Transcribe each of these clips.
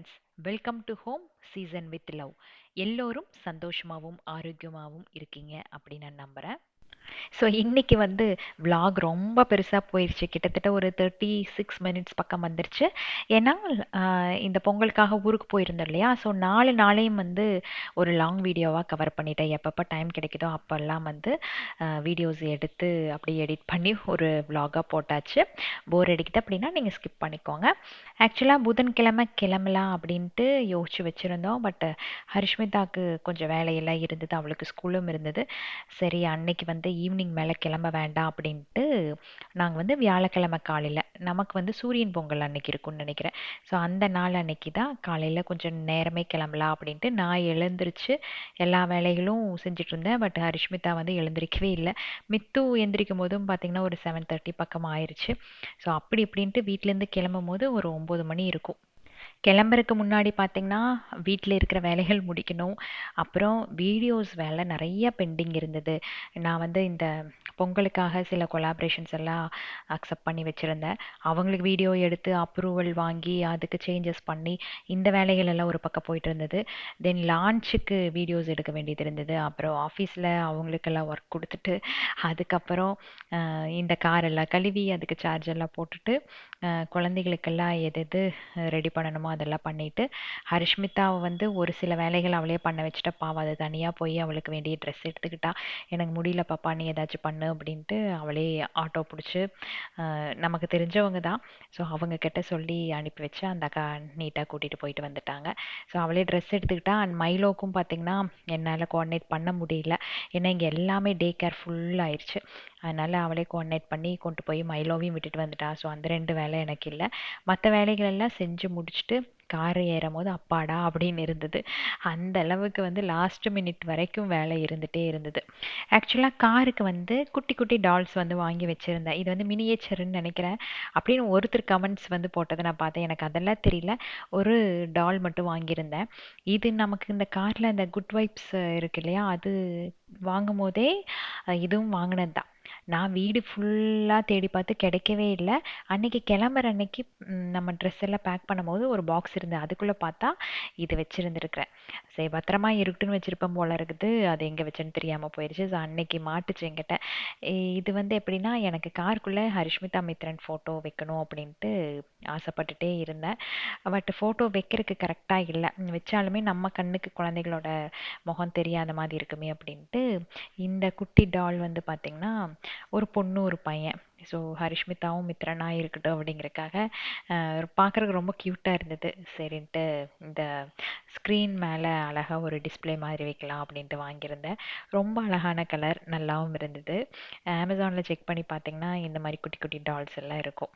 Friends, welcome to home season with love. எல்லோரும் சந்தோஷமாகவும் ஆரோக்கியமாகவும் இருக்கீங்க அப்படின்னு நான் நம்புகிறேன். ஸோ இன்னைக்கு வந்து vlog ரொம்ப பெருசாக போயிடுச்சு. கிட்டத்தட்ட ஒரு 36 மினிட்ஸ் பக்கம் வந்துருச்சு. ஏன்னா இந்த பொங்கலுக்காக ஊருக்கு போயிருந்தோம் இல்லையா? ஸோ நாளையும் வந்து ஒரு லாங் வீடியோவாக கவர் பண்ணிட்டேன். எப்பப்போ டைம் கிடைக்குதோ அப்போல்லாம் வந்து வீடியோஸ் எடுத்து அப்படியே எடிட் பண்ணி ஒரு vlog-ஆ போட்டாச்சு. போர் அடிக்குது அப்படின்னா நீங்கள் ஸ்கிப் பண்ணிக்கோங்க. ஆக்சுவலாக புதன்கிழமை கிளம்பலாம் அப்படின்ட்டு யோசிச்சு வச்சுருந்தோம். பட் ஹரிஷ்மிதாக்கு கொஞ்சம் வேலையெல்லாம் இருந்தது, அவளுக்கு ஸ்கூலும் இருந்தது. சரி, அன்னைக்கு வந்து ஈவினிங் மேலே கிளம்ப வேண்டாம் அப்படின்ட்டு நாங்கள் வந்து வியாழக்கிழமை காலையில், நமக்கு வந்து சூரியன் பொங்கல் அன்னைக்கு இருக்கும்னு நினைக்கிறேன். ஸோ அந்த நாள் அன்னைக்கு தான் காலையில் கொஞ்சம் நேரமே கிளம்பலாம் அப்படின்ட்டு நான் எழுந்திரிச்சு எல்லா வேலைகளும் செஞ்சுட்டு இருந்தேன். பட் ஹரிஷ்மிதா வந்து எழுந்திரிக்கவே இல்லை. மித்து எந்திரிக்கும் போதும் பார்த்தீங்கன்னா ஒரு 7:30 பக்கம் ஆயிடுச்சு. ஸோ அப்படி இப்படின்ட்டு வீட்டிலேருந்து கிளம்பும் போது ஒரு 9 மணி இருக்கும். கிளம்புறதுக்கு முன்னாடி பார்த்தீங்கன்னா, வீட்ல இருக்கிற வேலைகள் முடிக்கணும். அப்புறம் வீடியோஸ் வேலை நெறைய பெண்டிங் இருந்தது. நான் வந்து இந்த பொங்கலுக்காக சில கொலாபரேஷன்ஸ் எல்லாம் அக்செப்ட் பண்ணி வச்சிருந்தேன். அவங்களுக்கு வீடியோ எடுத்து அப்ரூவல் வாங்கி, அதுக்கு சேஞ்சஸ் பண்ணி, இந்த வேலைகள் எல்லாம் ஒரு பக்கம் போயிட்டு இருந்தது. தென் லான்ச்சுக்கு வீடியோஸ் எடுக்க வேண்டியது இருந்தது. அப்புறம் ஆஃபீஸில் அவங்களுக்கெல்லாம் ஒர்க் குடுத்துட்டு, அதுக்கப்புறம் இந்த கார் எல்லாம் கழுவி, அதுக்கு சார்ஜ் எல்லாம் போட்டுட்டு, குழந்தைகளுக்கெல்லாம் எது எது ரெடி பண்ணணுமோ அதெல்லாம் பண்ணிட்டு, ஹரிஷ்மிதாவை வந்து ஒரு சில வேலைகள் அவளே பண்ண வச்சுட்டா. பாவம், அது தனியாக போய் அவளுக்கு வேண்டிய ட்ரெஸ் எடுத்துக்கிட்டா. எனக்கு முடியல பாப்பா, நீ ஏதாச்சும் பண்ணு அப்படின்ட்டு அவளே ஆட்டோ பிடிச்சி, நமக்கு தெரிஞ்சவங்க தான், ஸோ அவங்க கிட்ட சொல்லி அனுப்பி வச்சு அந்த அக்கா நீட்டாக கூட்டிகிட்டு போயிட்டு வந்துட்டாங்க. ஸோ அவளே ட்ரெஸ் எடுத்துக்கிட்டா. அண்ட் மைலோக்கும் பார்த்தீங்கன்னா என்னால் கோஆர்டினேட் பண்ண முடியல. ஏன்னா இங்கே எல்லாமே டே கேர் ஃபுல் ஆயிடுச்சு. அதனால் அவளே கோஆர்டினேட் பண்ணி கொண்டு போய் மைலோவையும் விட்டுட்டு வந்துட்டா. ஸோ அந்த 2 வேலை எனக்கு இல்லை. மற்ற வேலைகள் எல்லாம் செஞ்சு முடிச்சுட்டு கார் ஏறும் போது அப்பாடா அப்படின்னு இருந்தது. அந்த அளவுக்கு வந்து லாஸ்ட் மினிட் வரைக்கும் வேலை இருந்துகிட்டே இருந்தது. ஆக்சுவலாக காருக்கு வந்து குட்டி குட்டி டால்ஸ் வந்து வாங்கி வச்சுருந்தேன். இது வந்து மினியேச்சர்ன்னு நினைக்கிறேன் அப்படின்னு ஒருத்தர் கமெண்ட்ஸ் வந்து போட்டதை நான் பார்த்தேன். எனக்கு அதெல்லாம் தெரியல. ஒரு டால் மட்டும் வாங்கியிருந்தேன். இது நமக்கு இந்த காரில் இந்த குட் வைப்ஸ் இருக்கு இல்லையா, அது வாங்கும் போதே இதுவும் வாங்கினது தான். நான் வீடு ஃபுல்லாக தேடி பார்த்து கிடைக்கவே இல்லை. அன்னைக்கு கிளம்புற அன்னைக்கு நம்ம ட்ரெஸ் எல்லாம் பேக் பண்ணும்போது ஒரு பாக்ஸ் இருந்தது. அதுக்குள்ளே பார்த்தா இது வச்சுருந்துருக்கிறேன். சரி, பத்திரமா இருக்கட்டும்னு வச்சுருப்பேன் போல இருக்குது. அது எங்கே வச்சேன்னு தெரியாமல் போயிடுச்சு. ஸோ அன்னைக்கு மாட்டுச்சு என்கிட்ட. இது வந்து எப்படின்னா, எனக்கு காருக்குள்ளே ஹரிஷ்மிதா மித்ரன் ஃபோட்டோ வைக்கணும் அப்படின்ட்டு ஆசைப்பட்டுட்டே இருந்தேன். பட் ஃபோட்டோ வைக்கிறதுக்கு கரெக்டாக இல்லை. வச்சாலுமே நம்ம கண்ணுக்கு குழந்தைகளோட முகம் தெரியாத மாதிரி இருக்குமே அப்படின்ட்டு இந்த குட்டி டால் வந்து பார்த்திங்கன்னா ஒரு பொண்ணு ஒரு பையன். ஸோ ஹரிஷ்மிதாவும் மித்ரனா இருக்கட்டும் அப்படிங்கிறக்காக பார்க்குறதுக்கு ரொம்ப க்யூட்டாக இருந்தது. சரின்ட்டு இந்த ஸ்க்ரீன் மேலே அழகாக ஒரு டிஸ்பிளே மாதிரி வைக்கலாம் அப்படின்ட்டு வாங்கியிருந்தேன். ரொம்ப அழகான கலர், நல்லாவும் இருந்தது. அமேசானில் செக் பண்ணி பார்த்தீங்கன்னா இந்த மாதிரி குட்டி குட்டி டால்ஸ் எல்லாம் இருக்கும்.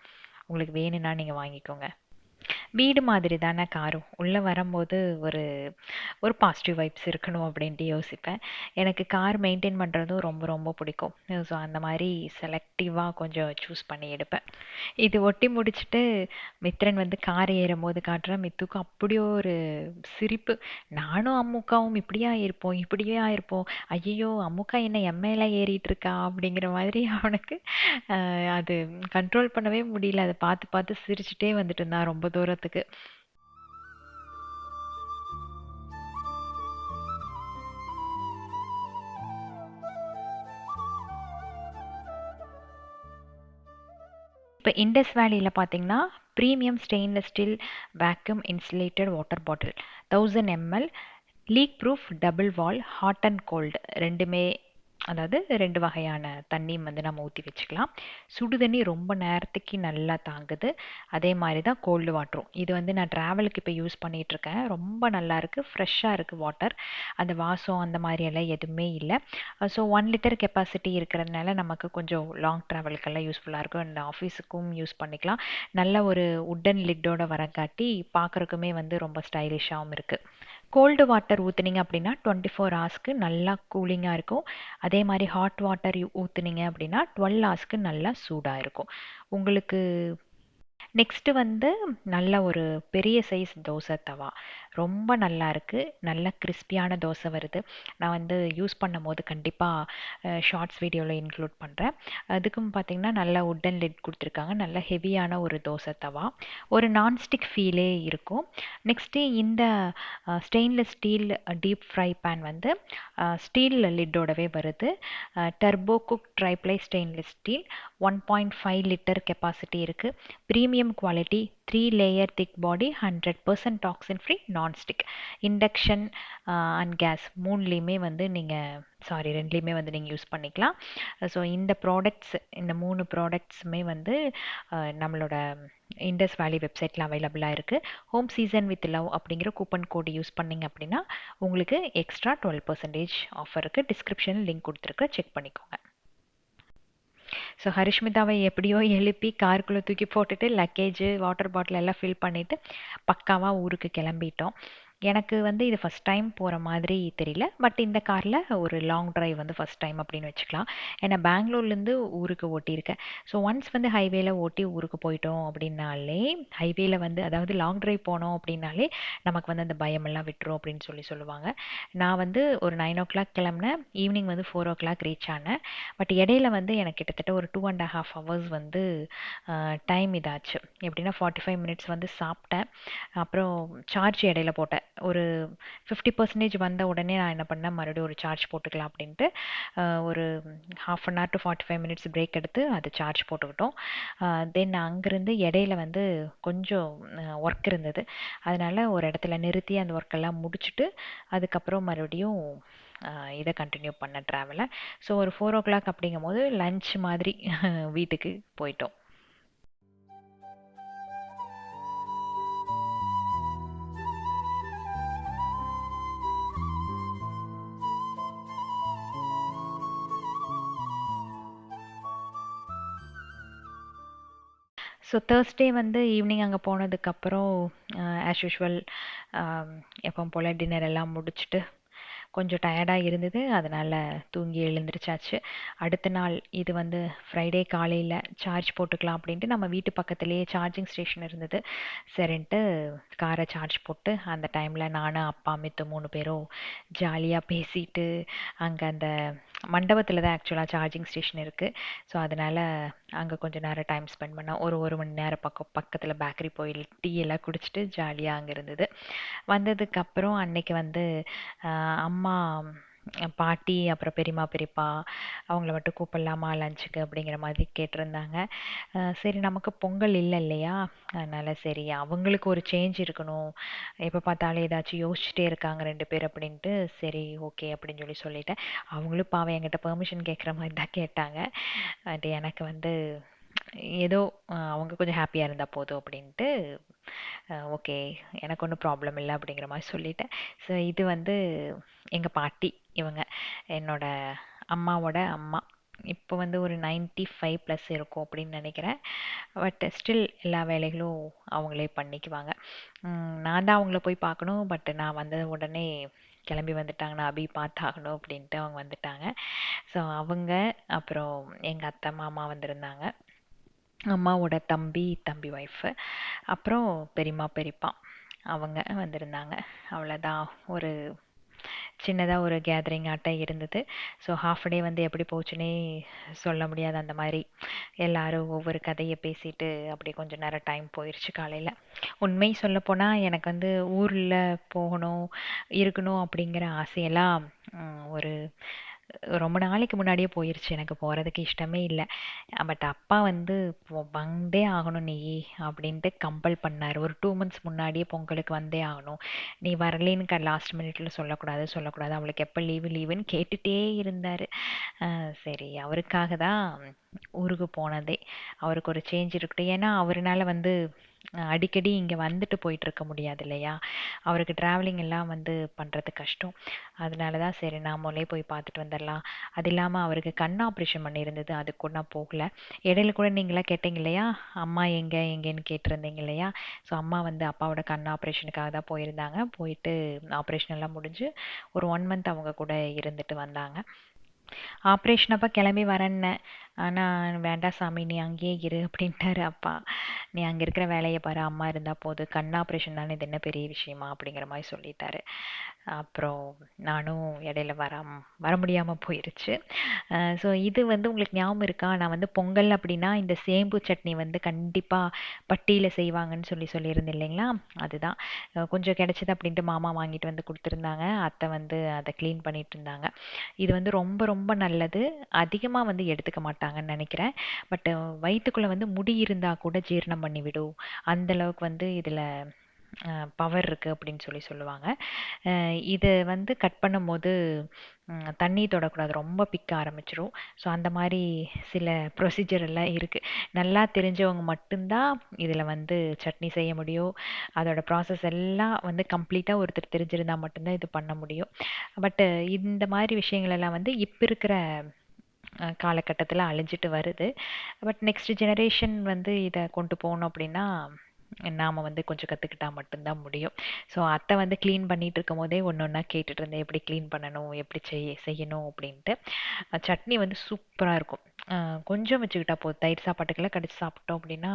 உங்களுக்கு வேணும்னா நீங்கள் வாங்கிக்கோங்க. வீடு மாதிரி தானே காரும். உள்ளே வரும்போது ஒரு ஒரு பாசிட்டிவ் வைப்ஸ் இருக்கணும் அப்படின்ட்டு யோசிப்பேன். எனக்கு கார் மெயின்டைன் பண்ணுறதும் ரொம்ப ரொம்ப பிடிக்கும். ஸோ அந்த மாதிரி செலக்டிவாக கொஞ்சம் சூஸ் பண்ணி எடுப்பேன். இது ஒட்டி முடிச்சுட்டு மித்ரன் வந்து கார் ஏறும்போது காட்டுறேன். மித்துக்கு அப்படியே ஒரு சிரிப்பு. நானும் அம்முக்காவும் இப்படியா இருப்போம். ஐயோ, அம்முக்கா என்ன எம்மையில ஏறிட்டு இருக்கா அப்படிங்கிற மாதிரி அவனுக்கு அது கண்ட்ரோல் பண்ணவே முடியல. அதை பார்த்து பார்த்து சிரிச்சுட்டே வந்துட்டு இருந்தான் ரொம்ப தூரத்துக்கு. இப்போ இண்டஸ் வேலியில் பார்த்தீங்கன்னா premium stainless steel vacuum insulated water bottle 1000 ml, leak proof, double wall, hot and cold ரெண்டுமே, அதாவது 2 வகையான தண்ணியும் வந்து நம்ம ஊற்றி வச்சுக்கலாம். சுடு தண்ணி ரொம்ப நேரத்துக்கு நல்லா தாங்குது. அதே மாதிரி தான் கோல்டு வாட்டரும். இது வந்து நான் ட்ராவலுக்கு இப்போ யூஸ் பண்ணிகிட்ருக்கேன். ரொம்ப நல்லா இருக்குது, ஃப்ரெஷ்ஷாக இருக்குது வாட்டர். அந்த வாசம் அந்த மாதிரி எல்லாம் எதுவுமே இல்லை. ஸோ 1 லிட்டர் கெப்பாசிட்டி இருக்கிறதுனால நமக்கு கொஞ்சம் லாங் ட்ராவலுக்கெல்லாம் யூஸ்ஃபுல்லாக இருக்கும். அண்ட் ஆஃபீஸுக்கும் யூஸ் பண்ணிக்கலாம். நல்ல ஒரு உட்டன் லிட்டோட வரங்காட்டி பார்க்குறக்குமே வந்து ரொம்ப ஸ்டைலிஷாகவும் இருக்குது. கோல்டு வாட்டர் ஊற்றுனீங்க அப்படின்னா 24 ஹவர்ஸ்க்கு நல்லா கூலிங்காக இருக்கும். அதே மாதிரி ஹாட் வாட்டர் ஊற்றுனீங்க அப்படின்னா 12 ஹவர்ஸ்க்கு நல்லா சூடாக இருக்கும். உங்களுக்கு நெக்ஸ்ட்டு வந்து நல்ல ஒரு பெரிய சைஸ் தோசை தவா. ரொம்ப நல்லா இருக்கு. நல்ல கிறிஸ்பியான தோசை வருது. நான் வந்து யூஸ் பண்ணும்போது கண்டிப்பாக ஷார்ட்ஸ் வீடியோவில் இன்க்ளூட் பண்ணுறேன். அதுக்கும் பார்த்தீங்கன்னா நல்ல உட்டன் லிட் கொடுத்துருக்காங்க. நல்ல ஹெவியான ஒரு தோசை தவா. ஒரு நான்ஸ்டிக் ஃபீலே இருக்கும். நெக்ஸ்ட்டு இந்த stainless steel deep fry pan வந்து ஸ்டீல் லிட்டோடவே வருது. Turbo cook triply stainless steel 1.5 litre capacity இருக்குது. Premium quality 3 layer thick body 100% toxin free nonstick. Induction and gas மூணுலேயுமே வந்து நீங்கள் ரெண்டுலேயுமே வந்து நீங்கள் யூஸ் பண்ணிக்கலாம். ஸோ இந்த ப்ராடக்ட்ஸ், இந்த 3 ப்ராடக்ட்ஸுமே வந்து நம்மளோட இண்டஸ் வேலி வெப்சைட்டில் அவைலபிளாக இருக்குது. ஹோம் சீசன் வித் லவ் அப்படிங்கிற கூப்பன் கோடு யூஸ் பண்ணிங்க அப்படின்னா உங்களுக்கு எக்ஸ்ட்ரா 12% ஆஃபர் இருக்குது. டிஸ்கிரிப்ஷனில் லிங்க் கொடுத்துருக்கு, செக் பண்ணிக்கோங்க. ஸோ ஹரிஷ்மிதாவை எப்படியோ எழுப்பி காருக்குள்ளே தூக்கி போட்டுட்டு லக்கேஜு வாட்டர் பாட்டில் எல்லாம் ஃபில் பண்ணிவிட்டு பக்காவாக ஊருக்கு கிளம்பிட்டோம். எனக்கு வந்து இது ஃபஸ்ட் டைம் போகிற மாதிரி தெரியல. பட் இந்த காரில் ஒரு லாங் டிரைவ் வந்து ஃபஸ்ட் டைம் அப்படின்னு வச்சுக்கலாம். ஏன்னா பெங்களூர்லேருந்து ஊருக்கு ஓட்டியிருக்கேன். ஸோ ஒன்ஸ் வந்து ஹைவேல ஓட்டி ஊருக்கு போயிட்டோம் அப்படின்னாலே, ஹைவேல வந்து அதாவது லாங் டிரைவ் போனோம் அப்படின்னாலே நமக்கு வந்து அந்த பயமெல்லாம் விட்டுரும் அப்படின்னு சொல்லுவாங்க. நான் வந்து ஒரு 9 o'clock கிளம்புனேன். ஈவினிங் வந்து 4 o'clock ரீச் ஆனேன். பட் இடையில வந்து எனக்கு கிட்டத்தட்ட ஒரு 2.5 hours வந்து டைம் இதாச்சு. எப்படின்னா 45 மினிட்ஸ் வந்து சாப்பிட்டேன். அப்புறம் சார்ஜ் இடையில போட்டேன். ஒரு 50% வந்த உடனே நான் என்ன பண்ணேன், மறுபடியும் ஒரு சார்ஜ் போட்டுக்கலாம் அப்படின்ட்டு ஒரு 1/2 to 45 மினிட்ஸ் பிரேக் எடுத்து அது சார்ஜ் போட்டுக்கிட்டோம். தென் அங்கேருந்து இடையில வந்து கொஞ்சம் ஒர்க் இருந்தது. அதனால ஒரு இடத்துல நிறுத்தி அந்த ஒர்க்கெல்லாம் முடிச்சுட்டு அதுக்கப்புறம் மறுபடியும் இதை கண்டினியூ பண்ண ட்ராவலை. ஸோ ஒரு 4 o'clock அப்படிங்கும் போது லஞ்ச் மாதிரி வீட்டுக்கு போயிட்டோம். ஸோ தேர்ஸ்டே வந்து ஈவினிங் அங்கே போனதுக்கப்புறம் ஆஸ் யூஷுவல் எப்பவும் போல் டின்னர் எல்லாம் முடிச்சுட்டு கொஞ்சம் டயர்டாக இருந்தது. அதனால் தூங்கி எழுந்திரிச்சாச்சு. அடுத்த நாள் இது வந்து ஃப்ரைடே காலையில் சார்ஜ் போட்டுக்கலாம் அப்படின்ட்டு நம்ம வீட்டு பக்கத்துலேயே சார்ஜிங் ஸ்டேஷன் இருந்தது. சரின்ட்டு காரை சார்ஜ் போட்டு அந்த டைமில் நானும் அப்பா மித்து 3 பேரும் ஜாலியாக பேசிட்டு அங்கே அந்த மண்டபத்தில் தான் ஆக்சுவலாக சார்ஜிங் ஸ்டேஷன் இருக்குது. ஸோ அதனால் அங்கே கொஞ்சம் நேரம் டைம் ஸ்பெண்ட் பண்ணோம். ஒரு மணி நேரம் பக்கத்தில் பேக்கரி போய் டீ எல்லாம் குடிச்சிட்டு ஜாலியாக அங்கே இருந்தது. வந்ததுக்கப்புறம் அன்னைக்கு வந்து அம்மா, பாட்டி, அப்புறம் பெரியம்மா, பெரியப்பா அவங்கள மட்டும் கூப்பிடலாமா லஞ்சுக்கு அப்படிங்கிற மாதிரி கேட்டிருந்தாங்க. சரி நமக்கு பொங்கல் இல்லை இல்லையா, அதனால் சரி அவங்களுக்கு ஒரு சேஞ்ச் இருக்கணும், எப்போ பார்த்தாலும் ஏதாச்சும் யோசிச்சுட்டே இருக்காங்க 2 பேர் அப்படின்ட்டு சரி ஓகே அப்படின்னு சொல்லிட்டேன். அவங்களும் பாவம் என்கிட்ட பெர்மிஷன் கேட்குற மாதிரி தான் கேட்டாங்க. பட் எனக்கு வந்து ஏதோ அவங்க கொஞ்சம் ஹாப்பியாக இருந்தால் போதும் அப்படின்ட்டு ஓகே எனக்கு ஒன்றும் ப்ராப்ளம் இல்லை அப்படிங்கிற மாதிரி சொல்லிட்டேன். ஸோ இது வந்து எங்கள் பாட்டி, இவங்க என்னோட அம்மாவோட அம்மா. இப்போ வந்து ஒரு 95+ இருக்கும் அப்படின்னு நினைக்கிறேன். பட் ஸ்டில் எல்லா வேலைகளும் அவங்களே பண்ணிக்குவாங்க. நான் தான் அவங்கள போய் பார்க்கணும். பட் நான் வந்த உடனே கிளம்பி வந்துட்டாங்க, நான் அபி பார்த்தாகணும் அப்படின்ட்டு அவங்க வந்துட்டாங்க. ஸோ அவங்க அப்புறம் எங்கள் அத்தை மாமா வந்திருந்தாங்க, அம்மாவோட தம்பி, தம்பி ஒய்ஃபு, அப்புறம் பெரியம்மா, பெரியப்பா அவங்க வந்திருந்தாங்க. அவ்வளோதான். ஒரு சின்னதாக ஒரு கேதரிங் ஆட்டம் இருந்தது. ஸோ ஹாஃப் டே வந்து எப்படி போச்சுன்னே சொல்ல முடியாது. அந்த மாதிரி எல்லாரும் ஒவ்வொரு கதையை பேசிட்டு அப்படியே கொஞ்சம் நேரம் டைம் போயிடுச்சு காலையில். உண்மை சொல்லப்போனால் எனக்கு வந்து ஊரில் போகணும் இருக்கணும் அப்படிங்கிற ஆசையெல்லாம் ஒரு ரொம்ப நாளைக்கு முன்னாடியே போயிருச்சு. எனக்கு போகிறதுக்கு இஷ்டமே இல்லை. பட் அப்பா வந்து வந்தே ஆகணும் நீ அப்படின்ட்டு கம்பல் பண்ணார். ஒரு 2 மந்த்ஸ் முன்னாடியே பொங்கலுக்கு வந்தே ஆகணும், நீ வரலேன்னு லாஸ்ட் மினிட்ல சொல்லக்கூடாது, அவளுக்கு எப்போ லீவுன்னு கேட்டுகிட்டே இருந்தார். சரி அவருக்காக தான் ஊருக்கு போனதே. அவருக்கு ஒரு சேஞ்ச் இருக்கட்டும். ஏன்னா அவர்னால வந்து அடிக்கடி இங்கே வந்துட்டு போயிட்டு இருக்க முடியாது இல்லையா, அவருக்கு ட்ராவலிங் எல்லாம் வந்து பண்ணுறது கஷ்டம். அதனால தான் சரி நாமளே போய் பார்த்துட்டு வந்துடலாம். அது இல்லாமல் அவருக்கு கண் ஆப்ரேஷன் பண்ணியிருந்தது, அதுக்கு கூட நான் போகல. இடையில கூட நீங்களாம் கேட்டீங்க இல்லையா, அம்மா எங்கேன்னு கேட்டிருந்தீங்க இல்லையா. ஸோ அம்மா வந்து அப்பாவோட கண் ஆப்ரேஷனுக்காக தான் போயிருந்தாங்க. போயிட்டு ஆப்ரேஷன் எல்லாம் முடிஞ்சு ஒரு 1 மந்த் அவங்க கூட இருந்துட்டு வந்தாங்க. ஆப்ரேஷன் அப்போ கிளம்பி வரேன்னேன். ஆனா, "வேண்டாம் சாமி நீ அங்கேயே இரு" அப்படின்ட்டாரு அப்பா. "நீ அங்க இருக்கிற வேலைய பாரு, அம்மா இருந்தா போதும். கண் ஆப்ரேஷன் தானே, இது என்ன பெரிய விஷயமா?" அப்படிங்கிற மாரி சொல்லிட்டாரு. அப்புறம் நானும் இடையில வர முடியாம போயிருச்சு. ஸோ இது வந்து உங்களுக்கு ஞாபகம் இருக்கா? நான் வந்து பொங்கல் அப்படின்னா, இந்த சேம்பு சட்னி வந்து கண்டிப்பா பட்டியில செய்வாங்கன்னு சொல்லியிருந்தேன் இல்லைங்களா? அதுதான். கொஞ்சம் கிடைச்சது அப்படின்ட்டு மாமா வாங்கிட்டு வந்து குடுத்துருந்தாங்க. அத்தை வந்து அத கிளீன் பண்ணிட்டு இருந்தாங்க. இது வந்து ரொம்ப ரொம்ப நல்லது. அதிகமா வந்து எடுத்துக்க மாட்டாங்கன்னு நெனைக்கிறேன். பட் வயித்துக்குள்ள வந்து முடி இருந்தா கூட ஜீரணம் பண்ணிவிடும். அந்த அளவுக்கு வந்து இதுல பவர் இருக்கு அப்படின்னு சொல்லுவாங்க. இத வந்து கட் பண்ணும்போது தண்ணி தொடக்கூடாது. ரொம்ப பிக்க ஆரம்பிச்சுரும். ஸோ அந்த மாரி சில ப்ரொசீஜர் எல்லாம் இருக்கு. நல்லா தெரிஞ்சவங்க மட்டும் தான் இதுல வந்து சட்னி செய்ய முடியும். அதோட ப்ராசஸ் எல்லாம் வந்து கம்ப்ளீட்டா ஒருத்தர் தெரிஞ்சிருந்தா மட்டும் தான் இது பண்ண முடியும். பட் இந்த மாரி விஷயங்கள் எல்லாம் வந்து இப்ப இருக்கிற காலகட்டத்துல அழிஞ்சிட்டு வருது. பட் நெக்ஸ்ட் ஜெனரேஷன் வந்து இத கொண்டு போணும் அப்படின்னா, நாம வந்து கொஞ்சம் கத்துக்கிட்டா மட்டும் தான் முடியும். ஸோ அத்தை வந்து கிளீன் பண்ணிட்டு இருக்கும்போதே ஒண்ணொண்ணா கேட்டுட்டு இருந்தேன். எப்படி கிளீன் பண்ணணும்? எப்படி செய்யணும்? அப்படின்ட்டு. சட்னி வந்து சூப்பரா இருக்கும். அ கொஞ்சம் வச்சுக்கிட்டா போதும். தயிர் சாப்பாட்டுக்கெல்லாம் கடிச்சு சாப்பிட்டோம் அப்படின்னா,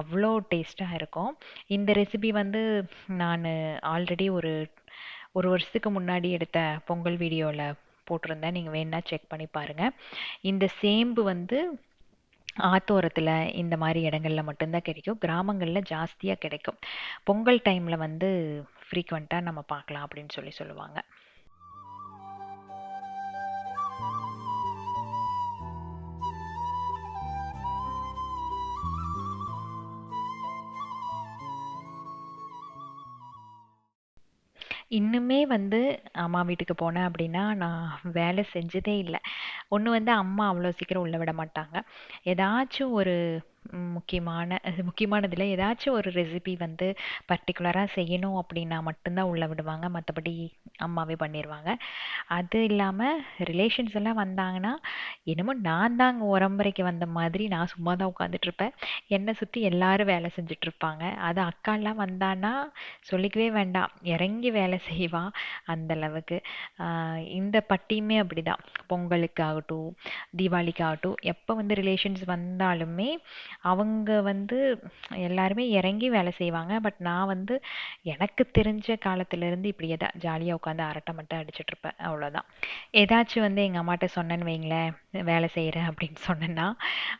அவ்ளோ டேஸ்ட்டா இருக்கும். இந்த ரெசிபி வந்து நானு ஆல்ரெடி ஒரு 1 வருஷத்துக்கு முன்னாடி எடுத்த பொங்கல் வீடியோல போட்டிருந்தேன். நீங்க வேணுனா செக் பண்ணி பாருங்க. இந்த சேம்பு வந்து ஆத்தோரத்துல இந்த மாரி இடங்கள்ல மட்டும் தான் கிடைக்கும். கிராமங்கள்ல ஜாஸ்தியா கிடைக்கும். பொங்கல் டைம்ல வந்து ஃப்ரீக்வென்ட்டா நம்ம பார்க்கலாம் அப்படின்னு சொல்லுவாங்க. இன்னுமே வந்து அம்மா வீட்டுக்கு போனேன் அப்படின்னா, நான் வேலை செஞ்சதே இல்ல. ஒண்ணு வந்து அம்மா அவ்வளோ சீக்கிரம் உள்ள விட மாட்டாங்க. ஏதாச்சும் ஒரு முக்கியமானதுல ஏதாச்சும் ஒரு ரெசிபி வந்து பர்ட்டிகுலரா செய்யணும் அப்படின்னா மட்டும் தான் உள்ள விடுவாங்க. மத்தபடி அம்மாவே பண்ணிருவாங்க. அது இல்லாம ரிலேஷன்ஸ் எல்லாம் வந்தாங்கன்னா, என்னமோ நான் தான் அங்க உறவுமுறைக்கு வந்த மாதிரி நான் சும்மா தான் உட்காந்துட்டு இருப்பேன். என்ன சுத்தி எல்லாரும் வேலை செஞ்சுட்டு இருப்பாங்க. அது அக்காலாம் வந்தான்னா சொல்லிக்கவே வேண்டாம். இறங்கி வேலை செய்வா அந்த அளவுக்கு. இந்த பட்டியுமே அப்படிதான். பொங்கலுக்காகட்டும், தீபாவளிக்காகட்டும், எப்ப வந்து ரிலேஷன்ஸ் வந்தாலுமே அவங்க வந்து எல்லாருமே இறங்கி வேலை செய்வாங்க. பட் நான் வந்து எனக்கு தெரிஞ்ச காலத்துல இருந்து இப்படியே தான் ஜாலியா உட்காந்து அரட்டை மட்டும் அடிச்சிட்டு இருப்பேன். அவ்வளோதான். ஏதாச்சும் வந்து எங்க அம்மாட்ட சொன்னேன்னு வைங்களேன், வேலை செய்றேன் அப்படின்னு சொன்னேன்னா,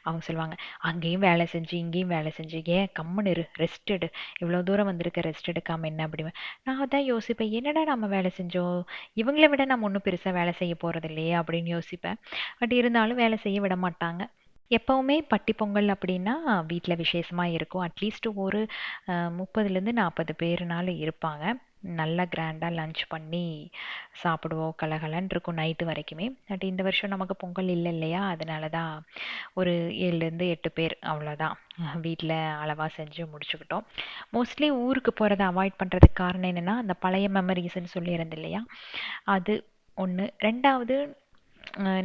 அவங்க சொல்லுவாங்க, "அங்கேயும் வேலை செஞ்சு, இங்கேயும் வேலை செஞ்சு, ஏன் கம்முனு இரு, ரெஸ்ட் எடு. இவ்வளோ தூரம் வந்திருக்க, ரெஸ்ட் எடுக்காம என்ன?" அப்படிம்பேன். நான் அதான் யோசிப்பேன், என்னடா நம்ம வேலை செஞ்சோம்? இவங்கள விட நம்ம ஒண்ணும் பெருசா வேலை செய்ய போறது இல்லையே அப்படின்னு யோசிப்பேன். பட் இருந்தாலும் வேலை செய்ய விட மாட்டாங்க. எப்பவுமே பட்டி பொங்கல் அப்படின்னா வீட்ல விசேஷமா இருக்கும். அட்லீஸ்ட் ஒரு 30லேருந்து 40 பேருனாலும் இருப்பாங்க. நல்லா கிராண்டா லஞ்ச் பண்ணி சாப்பிடுவோம். கலகலன்னு இருக்கும் நைட்டு வரைக்குமே. பட் இந்த வருஷம் நமக்கு பொங்கல் இல்ல இல்லையா? அதனால தான் ஒரு 7லேருந்து 8 பேர் அவ்வளோதான். வீட்ல அளவா செஞ்சு முடிச்சுக்கிட்டோம். மோஸ்ட்லி ஊருக்கு போறத அவாய்ட் பண்றதுக்கு காரணம் என்னன்னா, அந்த பழைய மெமரீஸ்ன்னு சொல்லியிருந்தேன் இல்லையா? அது 1. 2வது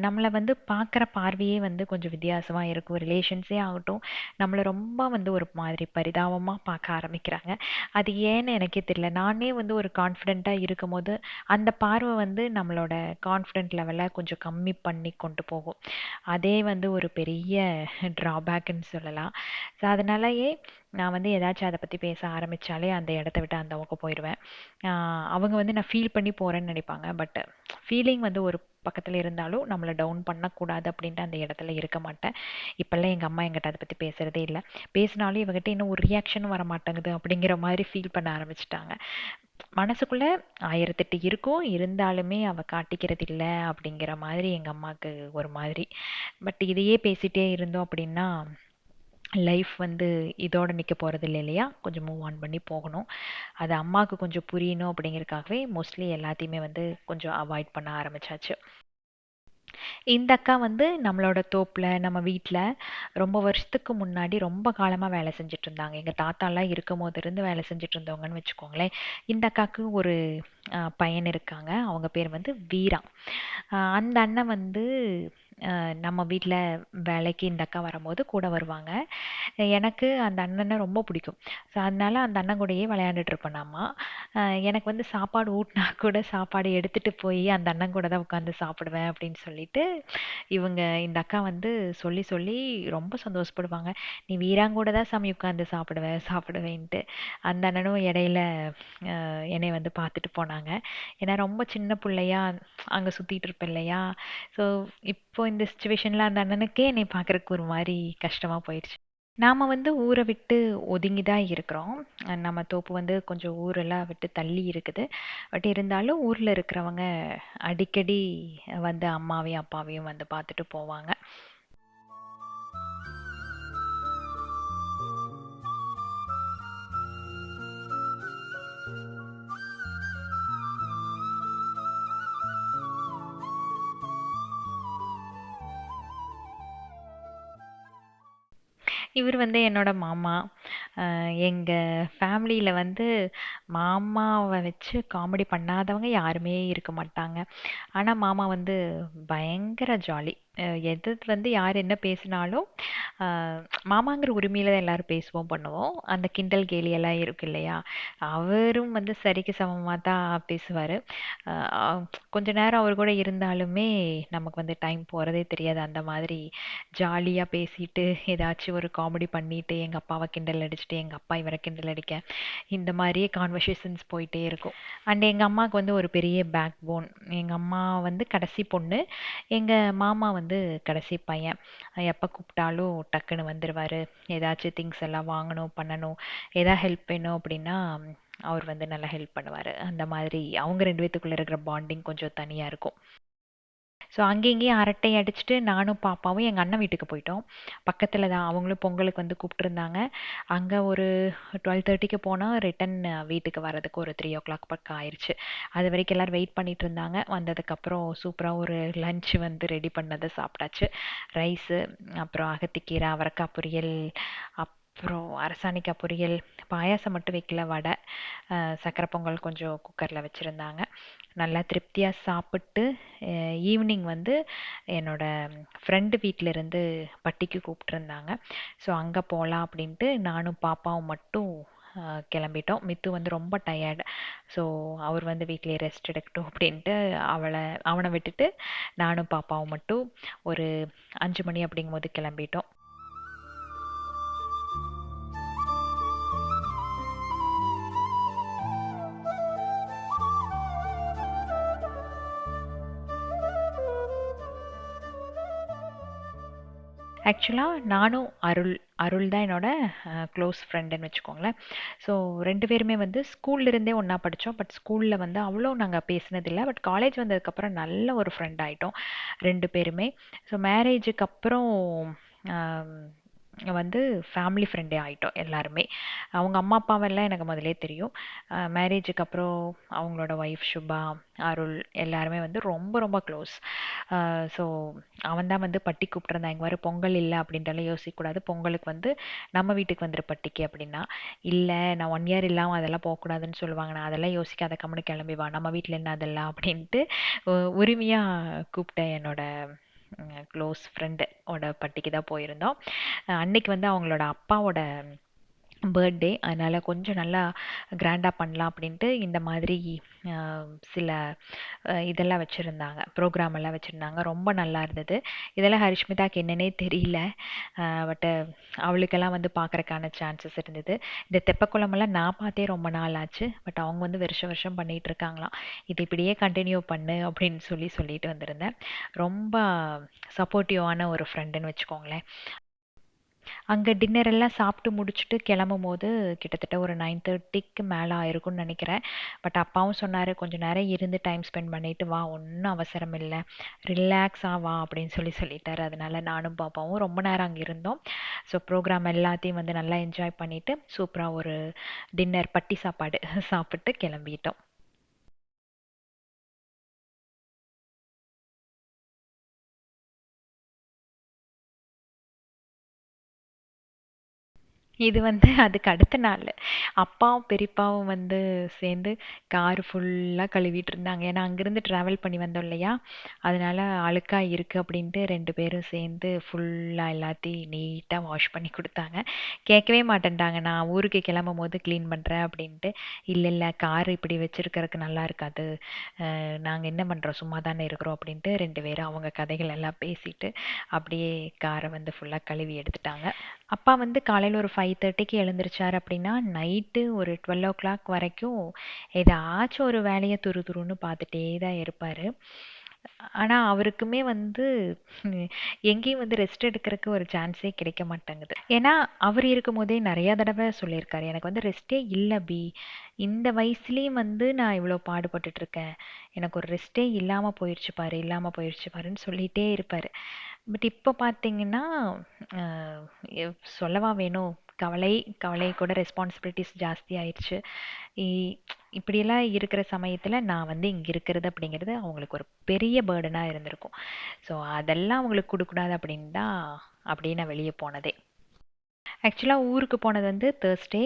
நம்மள வந்து பார்க்குற பார்வையே வந்து கொஞ்சம் வித்தியாசமா இருக்கும். ரிலேஷன்ஸே ஆகட்டும், நம்மள ரொம்ப வந்து ஒரு மாதிரி பரிதாபமா பார்க்க ஆரம்பிக்கிறாங்க. அது ஏன்னு எனக்கே தெரியல. நானே வந்து ஒரு கான்ஃபிடென்ட்டா இருக்கும்போது, அந்த பார்வை வந்து நம்மளோட கான்ஃபிடென்ட் லெவல கொஞ்சம் கம்மி பண்ணி கொண்டு போகும். அதே வந்து ஒரு பெரிய ட்ராபேக்குன்னு சொல்லலாம். ஸோ அதனாலயே நான் வந்து ஏதாச்சும் அத பத்தி பேச ஆரம்பிச்சாலே, அந்த இடத்த விட்டு அந்த பக்கம் போயிருவேன். ஆ அவங்க வந்து நான் ஃபீல் பண்ணி போறேன்னு நெனைப்பாங்க. பட் ஃபீலிங் வந்து ஒரு பக்கத்துல இருந்தாலும், நம்மள டவுன் பண்ணக்கூடாது அப்படின்ட்டு அந்த இடத்துல இருக்க மாட்டேன். இப்பல்லாம் எங்க அம்மா என்கிட்ட அத பத்தி பேசுறதே இல்ல. பேசினாலும் இவகிட்ட இன்னும் ஒரு ரியாக்ஷனும் வர மாட்டேங்குது அப்படிங்கிற மாரி ஃபீல் பண்ண ஆரம்பிச்சுட்டாங்க. மனசுக்குள்ள 1008 இருக்கும். இருந்தாலுமே அவ காட்டிக்கிறது இல்ல அப்படிங்கிற மாதிரி எங்க அம்மாக்கு ஒரு மாதிரி. பட் இதையே பேசிட்டே இருந்தோம் அப்படின்னா, லைஃப் வந்து இதோட நிக்க போறதில்ல இல்லையா? கொஞ்சம் மூவ் ஆன் பண்ணி போகணும். அது அம்மாக்கு கொஞ்சம் புரியணும் அப்படிங்கிறதுக்காகவே மோஸ்ட்லி எல்லாத்தையுமே வந்து கொஞ்சம் அவாய்ட் பண்ண ஆரம்பிச்சாச்சு. இந்த அக்கா வந்து நம்மளோட தோப்புல, நம்ம வீட்ல ரொம்ப வருஷத்துக்கு முன்னாடி ரொம்ப காலமா வேலை செஞ்சுட்டு இருந்தாங்க. எங்க தாத்தாலாம் இருக்கும்போது இருந்து வேலை செஞ்சுட்டு இருந்தவங்கன்னு வச்சுக்கோங்களேன். இந்த அக்காவுக்கு ஒரு பையன் இருக்காங்க. அவங்க பேர் வந்து வீரா. அந்த அண்ணன் வந்து நம்ம வீட்ல வேலைக்கு இந்த அக்கா வரும்போது கூட வருவாங்க. எனக்கு அந்த அண்ணன ரொம்ப பிடிக்கும். ஸோ அதனால அந்த அண்ணன் கூடயே விளையாண்டுட்டு இருப்பேன் நாமா. எனக்கு வந்து சாப்பாடு ஊட்டினா கூட சாப்பாடு எடுத்துட்டு போய் அந்த அண்ணன் கூட தான் உட்காந்து சாப்பிடுவேன் அப்படின்னு சொல்லிட்டு இவங்க இந்த அக்கா வந்து சொல்லி சொல்லி ரொம்ப சந்தோஷப்படுவாங்க. நீ வீராங்கூட தான் சாமி உட்காந்து சாப்பிடுவேன்ட்டு. அந்த அண்ணனும் இடையில என்னை வந்து பார்த்துட்டு போனாங்க. ஏன்னா ரொம்ப சின்ன பிள்ளையா அங்கே சுற்றிட்டு இருப்பேன் இல்லையா. ஸோ இப்போ இந்த சுச்சுவேஷனில் அந்த அண்ணனுக்கே என்னை பார்க்குறக்கு ஒரு மாதிரி கஷ்டமாக போயிடுச்சு. நாம வந்து ஊரை விட்டு ஒதுங்கி தான் இருக்கிறோம். நம்ம தோப்பு வந்து கொஞ்சம் ஊரெல்லாம் விட்டு தள்ளி இருக்குது. பட் இருந்தாலும் ஊர்ல இருக்கிறவங்க அடிக்கடி வந்து அம்மாவையும் அப்பாவையும் வந்து பார்த்துட்டு போவாங்க. இவர் வந்து என்னோட மாமா. எங்க ஃபேமிலியில வந்து மாமாவ வச்சு காமெடி பண்ணாதவங்க யாருமே இருக்க மாட்டாங்க. ஆனா மாமா வந்து பயங்கர ஜாலி. எது வந்து யார் என்ன பேசினாலும் அ மாமாங்கிற உரிமையில தான் எல்லாரும் பேசுவோம், பண்ணுவோம். அந்த கிண்டல் கேலி எல்லாம் இருக்கு இல்லையா? அவரும் வந்து சரிக்கு சமமா தான் பேசுவாரு. அ அ கொஞ்ச நேரம் அவர் கூட இருந்தாலுமே நமக்கு வந்து டைம் போறதே தெரியாது. அந்த மாதிரி ஜாலியா பேசிட்டு, ஏதாச்சும் ஒரு காமெடி பண்ணிட்டு, எங்க அப்பாவ கிண்டல் அடிச்சுட்டு, எங்க அப்பா இவர கிண்டல் அடிக்க, இந்த மாரியே கான்வர்சேஷன்ஸ் போயிட்டே இருக்கும். அண்ட் எங்க அம்மாவுக்கு வந்து ஒரு பெரிய பேக் போன். எங்க அம்மா வந்து கடைசி பொண்ணு. எங்க மாமா வந்து கடைசி பையன். எப்ப கூப்பிட்டாலும் டக்குன்னு வந்துருவாரு. ஏதாச்சும் திங்ஸ் எல்லாம் வாங்கணும், பண்ணணும். ஏதா ஹெல்ப் வேணும் அப்படின்னா, அவர் வந்து நல்லா ஹெல்ப் பண்ணுவாரு. அந்த மாதிரி அவங்க 2 பேத்துக்குள்ள இருக்கிற பாண்டிங் கொஞ்சம் தனியா இருக்கும். ஸோ அங்கேயும் இங்கேயும் அரட்டை அடிச்சுட்டு நானும் பாப்பாவும் எங்கள் அண்ணன் வீட்டுக்கு போயிட்டோம். பக்கத்தில் தான் அவங்களும் பொங்கலுக்கு வந்து கூப்பிட்டுருந்தாங்க. அங்கே ஒரு 12:30க்கு போனால் ரிட்டன் வீட்டுக்கு வரதுக்கு ஒரு 3 o'clock பக்கம் ஆயிடுச்சு. அது வரைக்கும் எல்லோரும் வெயிட் பண்ணிட்டு இருந்தாங்க. வந்ததுக்கப்புறம் சூப்பராக ஒரு லஞ்ச் வந்து ரெடி பண்ணதை சாப்பிட்டாச்சு. ரைஸு, அப்புறம் அகத்திக்கீரை, அவரைக்காய் பொரியல், அப்புறம் அரசாணிக்காய் பொரியல், பாயாசம் மட்டும் வைக்கல, வடை, சக்கரை பொங்கல் கொஞ்சம் குக்கரில் வச்சுருந்தாங்க. நல்லா திருப்தியாக சாப்பிட்டு ஈவினிங் வந்து என்னோட ஃப்ரெண்டு வீட்டிலேருந்து பட்டிக்கு கூப்பிட்டுருந்தாங்க. ஸோ அங்கே போகலாம் அப்படின்ட்டு நானும் பாப்பாவும் மட்டும் கிளம்பிட்டோம். மித்து வந்து ரொம்ப டயர்டு. ஸோ அவர் வந்து வீட்டிலேயே ரெஸ்ட் எடுக்கட்டும் அப்படின்ட்டு அவனை விட்டுட்டு நானும் பாப்பாவும் மட்டும் ஒரு 5 மணி அப்படிங்கும்போது கிளம்பிட்டோம். ஆக்சுவலா நானும் அருள் தான் என்னோட க்ளோஸ் ஃப்ரெண்டுன்னு வச்சுக்கோங்களேன். ஸோ 2 பேருமே வந்து ஸ்கூல்ல இருந்தே ஒண்ணா படிச்சோம். பட் ஸ்கூல்ல வந்து அவ்வளோ நாங்க பேசினதில்ல. பட் காலேஜ் வந்ததுக்கப்புறம் நல்ல ஒரு ஃப்ரெண்ட் ஆயிட்டோம் 2 பேருமே. ஸோ மேரேஜுக்கு அப்புறம் ஆம், வந்து ஃபேமிலி ஃப்ரெண்டே ஆயிட்டோம் எல்லாருமே. அவங்க அம்மா அப்பாவெல்லாம் எனக்கு முதலே தெரியும். மேரேஜுக்கு அப்புறம் அவங்களோட ஒய்ஃப் சுபா, அருள் எல்லாருமே வந்து ரொம்ப ரொம்ப க்ளோஸ். ஸோ அவன் தான் வந்து பட்டி கூப்பிட்டுருந்தான். இங்கே வர பொங்கல் இல்லை அப்படின்ட்டுலாம் யோசிக்கக்கூடாது. பொங்கலுக்கு வந்து நம்ம வீட்டுக்கு வந்துரு பட்டிக்கு அப்படின்னா. இல்லை நான் 1 இயர் இல்லாமல் அதெல்லாம் போகக்கூடாதுன்னு சொல்லுவாங்க. நான் அதெல்லாம் யோசிக்காத, கம்முனு கிளம்பி வா, நம்ம வீட்டில் என்ன அதெல்லாம் அப்படின்ட்டு உரிமையாக கூப்பிட்டேன் என்னோட க்ளோஸ் ஃப்ரெண்டு ஓட பட்டிக்கு தான் போயிருந்தோம். அன்னைக்கு வந்து அவங்களோட அப்பாவோட பர்த்டே. அதனால கொஞ்சம் நல்லா கிராண்டா பண்ணலாம் அப்படின்ட்டு இந்த மாதிரி சில இதெல்லாம் வச்சுருந்தாங்க, ப்ரோக்ராம் எல்லாம் வச்சுருந்தாங்க. ரொம்ப நல்லா இருந்தது. இதெல்லாம் ஹரிஷ்மிதாக்கு என்னன்னே தெரியல. பட்டு அவளுக்கெல்லாம் வந்து பார்க்கறக்கான சான்சஸ் இருந்தது. இந்த தெப்பக்குளமெல்லாம் நான் பார்த்தே ரொம்ப நாள் ஆச்சு. பட் அவங்க வந்து வருஷம் வருஷம் பண்ணிட்டு இருக்காங்களாம். இது இப்படியே கண்டினியூ பண்ணு அப்படின்னு சொல்லிட்டு வந்திருந்தேன். ரொம்ப சப்போர்ட்டிவான ஒரு ஃப்ரெண்டுன்னு வச்சுக்கோங்களேன். அங்க டின்னர் எல்லாம் சாப்பிட்டு முடிச்சுட்டு கிளம்பும்போது கிட்டத்தட்ட ஒரு 9:30க்கு மேல ஆயிருக்கும்னு நினைக்கிறேன். பட் அப்பாவும் சொன்னாரு, "கொஞ்ச நேரம் இருந்து டைம் ஸ்பெண்ட் பண்ணிட்டு வா. ஒண்ணும் அவசரம் இல்ல. ரிலாக்ஸா வா" அப்படின்னு சொல்லிட்டாரு. அதனால நானும் பாப்பாவும் ரொம்ப நேரம் அங்க இருந்தோம். ஸோ ப்ரோக்ராம் எல்லாத்தையும் வந்து நல்லா என்ஜாய் பண்ணிட்டு சூப்பரா ஒரு டின்னர் பட்டி சாப்பாடு சாப்பிட்டு கிளம்பிட்டோம். இது வந்து அதுக்கு அடுத்த நாள் அப்பாவும் பெரியப்பாவும் வந்து சேர்ந்து கார் ஃபுல்லாக கழுவிட்டு இருந்தாங்க. ஏன்னா அங்கேருந்து ட்ராவல் பண்ணி வந்தோம் இல்லையா, அதனால அழுக்கா இருக்கு அப்படின்ட்டு ரெண்டு பேரும் சேர்ந்து ஃபுல்லாக எல்லாத்தையும் நீட்டாக வாஷ் பண்ணி கொடுத்தாங்க. கேட்கவே மாட்டேன்ட்டாங்க, நான் ஊருக்கு கிளம்பும் போது க்ளீன் பண்ணுறேன் அப்படின்ட்டு. இல்லை இல்லை, கார் இப்படி வச்சிருக்கறதுக்கு நல்லா இருக்காது, நாங்கள் என்ன பண்ணுறோம், சும்மா தானே இருக்கிறோம் அப்படின்ட்டு ரெண்டு பேரும் அவங்க கதைகள் எல்லாம் பேசிட்டு அப்படியே காரை வந்து ஃபுல்லாக கழுவி எடுத்துட்டாங்க. அப்பா வந்து காலையில் ஒரு 5:30க்கு எழுந்திரிச்சார் அப்படின்னா நைட்டு ஒரு 12 o'clock வரைக்கும் ஏதாச்சும் ஒரு வேலையை துரு துருன்னு பார்த்துட்டே தான் இருப்பார். ஆனால் அவருக்குமே வந்து எங்கேயும் வந்து ரெஸ்ட் எடுக்கிறதுக்கு ஒரு சான்ஸே கிடைக்க மாட்டேங்குது. ஏன்னா அவர் இருக்கும் போதே நிறைய தடவை சொல்லியிருக்காரு, எனக்கு வந்து ரெஸ்ட்டே இல்லை பி, இந்த வயசுலேயும் வந்து நான் இவ்வளோ பாடுபட்டுட்டு இருக்கேன், எனக்கு ஒரு ரெஸ்ட்டே இல்லாமல் போயிடுச்சு பாரு, இல்லாமல் போயிடுச்சு பாருன்னு சொல்லிகிட்டே இருப்பார். பட் இப்போ பார்த்தீங்கன்னா அஹ், சொல்லவா வேணும், கவலை கவலை கூட ரெஸ்பான்சிபிலிட்டிஸ் ஜாஸ்தி ஆயிடுச்சு. இ- இப்படியெல்லாம் இருக்கிற சமயத்தில் நான் வந்து இங்கே இருக்கிறது அப்படிங்கிறது அவங்களுக்கு ஒரு பெரிய பேர்டனாக இருந்திருக்கும். ஸோ அதெல்லாம் அவங்களுக்கு கொடுக்கூடாது அப்படின்னு தான் அப்படியே நான் வெளியே போனதே. ஆக்சுவலாக ஊருக்கு போனது வந்து தேர்ஸ்டே,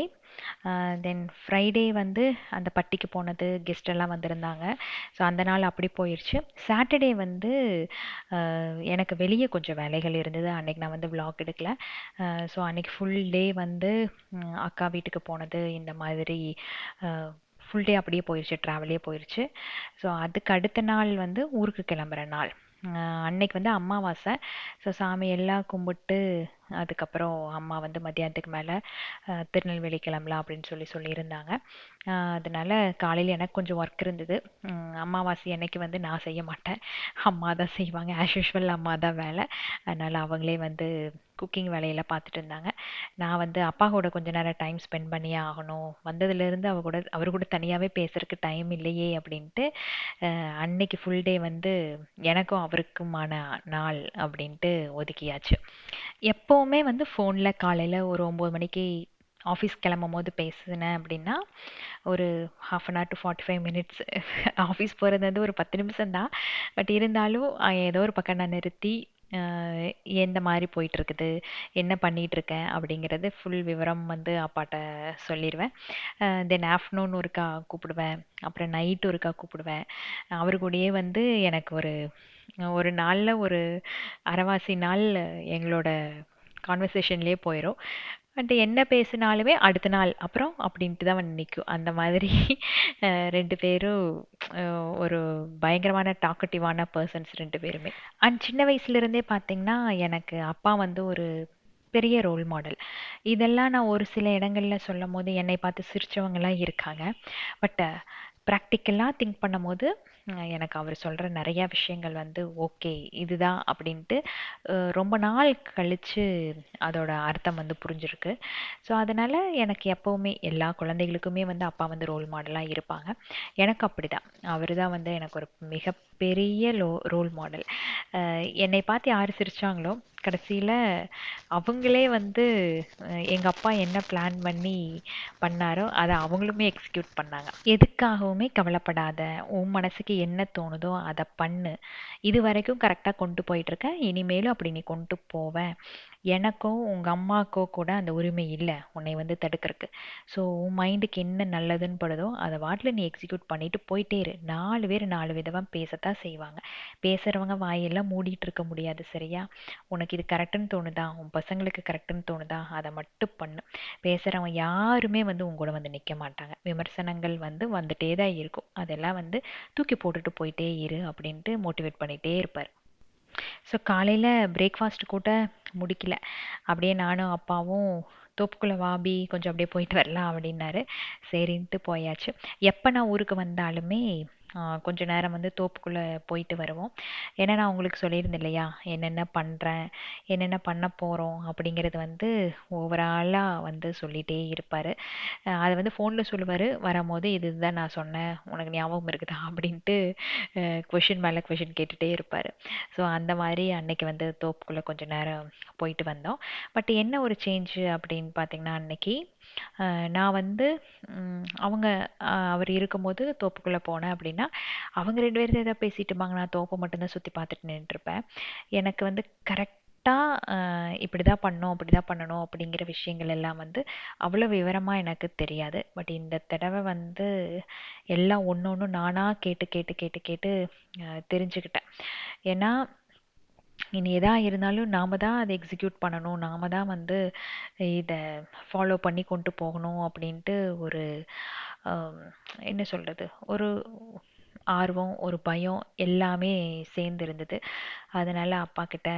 தென் ஃப்ரைடே வந்து அந்த பட்டிக்கு போனது, கெஸ்ட் எல்லாம் வந்திருந்தாங்க. ஸோ அந்த நாள் அப்படி போயிடுச்சு. சாட்டர்டே வந்து எனக்கு வெளியே கொஞ்சம் வேலைகள் இருந்தது, அன்னைக்கு நான் வந்து vlog எடுக்கல. ஸோ அன்னைக்கு ஃபுல் டே வந்து அக்கா வீட்டுக்கு போனது, இந்த மாதிரி ஃபுல் டே அப்படியே போயிடுச்சு, ட்ராவலே போயிடுச்சு. ஸோ அதுக்கு அடுத்த நாள் வந்து ஊருக்கு கிளம்புற நாள். அன்னைக்கு வந்து அமாவாசை. ஸோ சாமி எல்லாம் கும்பிட்டு அதுக்கப்புறம் அம்மா வந்து மத்தியானத்துக்கு மேலே திருநெல்வேலி கிளம்பலாம் அப்படின்னு சொல்லியிருந்தாங்க. அதனால காலையில் எனக்கு கொஞ்சம் ஒர்க் இருந்தது. அமாவாசை அன்னைக்கு வந்து நான் செய்ய மாட்டேன், அம்மா தான் செய்வாங்க. ஆஸ் யூஷுவல் அம்மா தான் வேலை. அதனால் அவங்களே வந்து குக்கிங் வேலையெல்லாம் பார்த்துட்டு இருந்தாங்க. நான் வந்து அப்பா கூட கொஞ்ச நேரம் டைம் ஸ்பெண்ட் பண்ணியே ஆகணும், வந்ததுலேருந்து அவர் கூட தனியாகவே பேசுறதுக்கு டைம் இல்லையே அப்படின்ட்டு அன்னைக்கு ஃபுல் டே வந்து எனக்கும் அவருக்குமான நாள் அப்படின்ட்டு ஒதுக்கியாச்சு. எப்போவுமே வந்து ஃபோனில் காலையில் ஒரு 9 மணிக்கு ஆஃபீஸ் கிளம்பும் போது பேசுனேன் அப்படின்னா ஒரு 1/2 to 45 minutes. ஆஃபீஸ் போகிறது வந்து ஒரு 10 நிமிஷம் தான். பட் இருந்தாலும் ஏதோ ஒரு பக்கம் நான் நிறுத்தி எந்த மாதிரி போயிட்டுருக்குது, என்ன பண்ணிகிட்ருக்கேன் அப்படிங்கிறது ஃபுல் விவரம் வந்து அப்பாட்ட சொல்லிடுவேன். தென் ஆஃப்டர்நூன் ஒருக்கா கூப்பிடுவேன், அப்புறம் நைட் ஒருக்கா கூப்பிடுவேன். அவரு கூடயே வந்து எனக்கு ஒரு ஒரு நாளில் ஒரு அரைவாசி நாள் எங்களோட கான்வர்சேஷன்லேயே போயிடும். பட் என்ன பேசினாலுமே அடுத்த நாள் அப்புறம் அப்படின்ட்டு தான் வந்து நிற்கும். அந்த மாதிரி ரெண்டு பேரும் ஒரு பயங்கரமான டாக்கட்டிவான பர்சன்ஸ் ரெண்டு பேருமே. அண்ட் சின்ன வயசுலேருந்தே பார்த்தீங்கன்னா எனக்கு அப்பா வந்து ஒரு பெரிய ரோல் மாடல். இதெல்லாம் நான் ஒரு சில இடங்கள்ல சொல்லும் போது என்னை பார்த்து சிரிச்சவங்கலாம் இருக்காங்க. பட் ப்ராக்டிக்கலாக திங்க் பண்ணும்போது எனக்கு அவர் சொல்கிற நிறையா விஷயங்கள் வந்து ஓகே இதுதான் அப்படின்ட்டு ரொம்ப நாள் கழித்து அதோட அர்த்தம் வந்து புரிஞ்சிருக்கு. ஸோ அதனால் எனக்கு எப்போவுமே எல்லா குழந்தைகளுக்குமே வந்து அப்பா வந்து ரோல் மாடலாக இருப்பாங்க. எனக்கு அப்படி தான், அவர் தான் வந்து எனக்கு ஒரு மிகப்பெரிய ரோல் மாடல். என்னை பார்த்து யார் சிரிச்சாங்களோ கடைசியில் அவங்களே வந்து எங்கள் அப்பா என்ன பிளான் பண்ணி பண்ணாரோ அதை அவங்களுமே எக்ஸிக்யூட் பண்ணாங்க. எதுக்காகவுமே கவலைப்படாத, உன் மனசுக்கு என்ன தோணுதோ அதை பண்ணு, இது வரைக்கும் கரெக்டாக கொண்டு போயிட்டுருக்க, இனிமேலும் அப்படி நீ கொண்டு போவ, எனக்கோ உங்கள் அம்மாக்கோ கூட அந்த உரிமை இல்லை உன்னை வந்து தடுக்கிறதுக்கு. ஸோ உன் மைண்டுக்கு என்ன நல்லதுன்னு படுதோ அதை வாட்டில் நீ எக்ஸிக்யூட் பண்ணிட்டு போயிட்டே இரு. 4 பேர் 4 விதமாக பேசத்தான் செய்வாங்க, பேசுகிறவங்க வாயெல்லாம் மூடிட்டு இருக்க முடியாது, சரியா? உனக்கு இது கரெக்டுன்னு தோணுதா, உன் பசங்களுக்கு கரெக்டுன்னு தோணுதா, அதை மட்டும் பண்ணு. பேசுகிறவங்க யாருமே வந்து உங்க கூட வந்து நிற்க மாட்டாங்க, விமர்சனங்கள் வந்து வந்துட்டே தான் இருக்கும், அதெல்லாம் வந்து தூக்கி போட்டுட்டு போயிட்டே இரு அப்படின்ட்டு மோட்டிவேட் பண்ணிகிட்டே இருப்பார். ஸோ காலையில் பிரேக்ஃபாஸ்ட் கூட முடிக்கல, அப்படியே நானும் அப்பாவும் தோப்புக்குள்ளே வாபி கொஞ்சம் அப்படியே போயிட்டு வரலாம் அப்படின்னாரு. சரின்ட்டு போயாச்சு. எப்போ நான் ஊருக்கு வந்தாலுமே கொஞ்ச நேரம் வந்து தோப்புக்குள்ளே போயிட்டு வருவோம். ஏன்னா நான் உங்களுக்கு சொல்லியிருந்தேன் இல்லையா, என்னென்ன பண்ணுறேன், என்னென்ன பண்ண போகிறோம் அப்படிங்கிறது வந்து ஓவராலாக வந்து சொல்லிகிட்டே இருப்பார். அதை வந்து ஃபோனில் சொல்லுவார், வரும்போது இதுதான் நான் சொன்னேன் உனக்கு ஞாபகம் இருக்குதா அப்படின்ட்டு கொஷின் மேலே கொஷின் கேட்டுகிட்டே இருப்பார். ஸோ அந்த மாதிரி அன்னைக்கு வந்து தோப்புக்குள்ளே கொஞ்ச நேரம் போயிட்டு வந்தோம். பட் என்ன ஒரு சேஞ்சு அப்படின்னு பார்த்தீங்கன்னா அன்னைக்கு நான் வந்து அவங்க அவர் இருக்கும்போது தோப்புக்குள்ளே போனேன் அப்படின்னா அவங்க ரெண்டு பேரும் ஏதாவது பேசிட்டு இருப்பாங்க, நான் தோப்பை மட்டும்தான் சுற்றி பார்த்துட்டு நின்றுருப்பேன். எனக்கு வந்து கரெக்டாக கரெக்டாக இப்படி தான் பண்ணணும் அப்படி தான் பண்ணணும் அப்படிங்கிற விஷயங்கள் எல்லாம் வந்து அவ்வளோ விவரமாக எனக்கு தெரியாது. பட் இந்த தடவை வந்து எல்லாம் ஒன்று ஒன்று நானாக கேட்டு கேட்டு கேட்டு கேட்டு தெரிஞ்சுக்கிட்டேன். ஏன்னா இனி எதா இருந்தாலும் நாம தான் அதை எக்ஸிக்யூட் பண்ணணும், நாம தான் வந்து இதை ஃபாலோ பண்ணி கொண்டு போகணும் அப்படின்ட்டு ஒரு ஆம், என்ன சொல்கிறது, ஒரு ஆர்வம், ஒரு பயம் எல்லாமே சேர்ந்து இருந்தது. அதனால அப்பா கிட்ட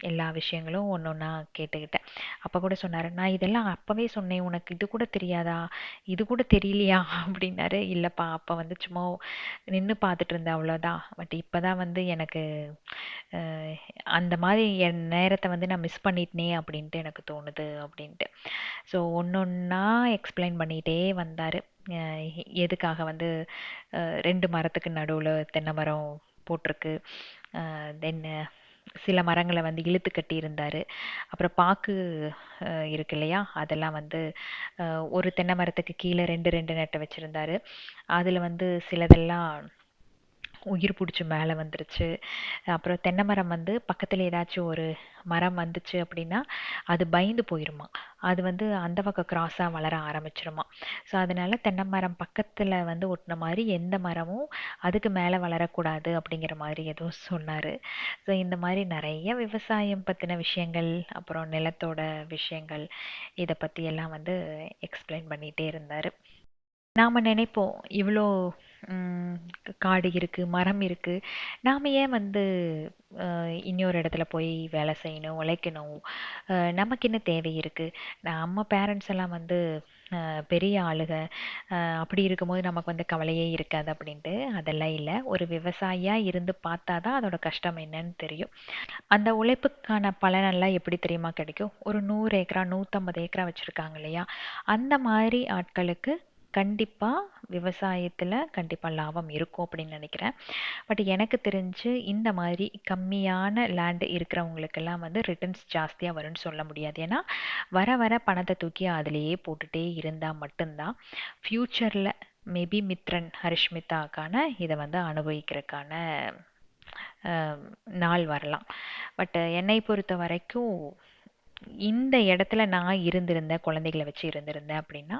எல்லா விஷயங்களும் ஒன்று ஒன்றா கேட்டுக்கிட்டேன். அப்பா கூட சொன்னார், நான் இதெல்லாம் அப்போவே சொன்னேன், உனக்கு இது கூட தெரியாதா, இது கூட தெரியலையா அப்படின்னாரு. இல்லைப்பா, அப்போ வந்து சும்மா நின்று பார்த்துட்டு இருந்தேன் அவ்வளோதான். பட் இப்போ தான் வந்து எனக்கு அஹ், அந்த மாதிரி என் நேரத்தை வந்து நான் மிஸ் பண்ணிட்டேனே அப்படின்ட்டு எனக்கு தோணுது அப்படின்ட்டு. ஸோ ஒன்று ஒன்றா எக்ஸ்பிளைன் பண்ணிகிட்டே வந்தார். எதுக்காக வந்து 2 மரத்துக்கு நடுவில் தென்னை மரம் போட்டிருக்கு, தென் சில மரங்களை வந்து இழுத்து கட்டி இருந்தார். அப்புறம் பாக்கு இருக்கு இல்லையா, அதெல்லாம் வந்து ஒரு தென்னை மரத்துக்கு கீழே 2 நட்டை வச்சுருந்தாரு. அதில் வந்து சிலதெல்லாம் உயிர் பிடிச்சி மேலே வந்துருச்சு. அப்புறம் தென்னை மரம் வந்து பக்கத்தில் ஏதாச்சும் ஒரு மரம் வந்துச்சு அப்படின்னா அது பயந்து போயிருமா, அது வந்து அந்த பக்கம் கிராஸாக வளர ஆரம்பிச்சிருமா. ஸோ அதனால தென்னை மரம் பக்கத்தில் வந்து ஒட்டின மாதிரி எந்த மரமும் அதுக்கு மேலே வளரக்கூடாது அப்படிங்கிற மாதிரி ஏதோ சொன்னார். ஸோ இந்த மாதிரி நிறைய விவசாயம் பற்றின விஷயங்கள், அப்புறம் நிலத்தோட விஷயங்கள், இதை பற்றி எல்லாம் வந்து எக்ஸ்பிளைன் பண்ணிகிட்டே இருந்தார். நாம நினைப்போம், இவ்வளோ ம், காடு இருக்கு, மரம் இருக்கு, நாம ஏன் வந்து இன்னொரு இடத்துல போய் வேலை செய்யணும், உழைக்கணும், நமக்கு என்ன தேவை இருக்கு, நம்ம பேரண்ட்ஸ் எல்லாம் வந்து பெரிய ஆளுக, அப்படி இருக்கும்போது நமக்கு வந்து கவலையே இருக்காது அப்படின்ட்டு. அதெல்லாம் இல்லை, ஒரு விவசாயியா இருந்து பார்த்தா தான் அதோட கஷ்டம் என்னன்னு தெரியும். அந்த உழைப்புக்கான பலனெல்லாம் எப்படி தெரியுமா கிடைக்கும்? ஒரு 100 ஏக்கரா 150 ஏக்கரா வச்சுருக்காங்க இல்லையா, அந்த மாதிரி ஆட்களுக்கு கண்டிப்பா விவசாயத்துல கண்டிப்பா லாபம் இருக்கும் அப்படின்னு நினைக்கிறேன். பட் எனக்கு தெரிஞ்சு இந்த மாதிரி கம்மியான லேண்ட் இருக்கிறவங்களுக்கெல்லாம் வந்து ரிட்டர்ன்ஸ் ஜாஸ்தியா வரும்னு சொல்ல முடியாது. ஏன்னா வர வர பணத்தை தூக்கி அதிலேயே போட்டுட்டே இருந்தா மட்டும்தான் ஃப்யூச்சர்ல மேபி மித்ரன் ஹரிஷ்மிதாக்கான இதை வந்து அனுபவிக்கிறதுக்கான நாள் வரலாம். பட் என்னை பொறுத்த வரைக்கும் இந்த இடத்துல நான் இருந்திருந்தேன், குழந்தைகளை வச்சு இருந்திருந்தேன் அப்படின்னா,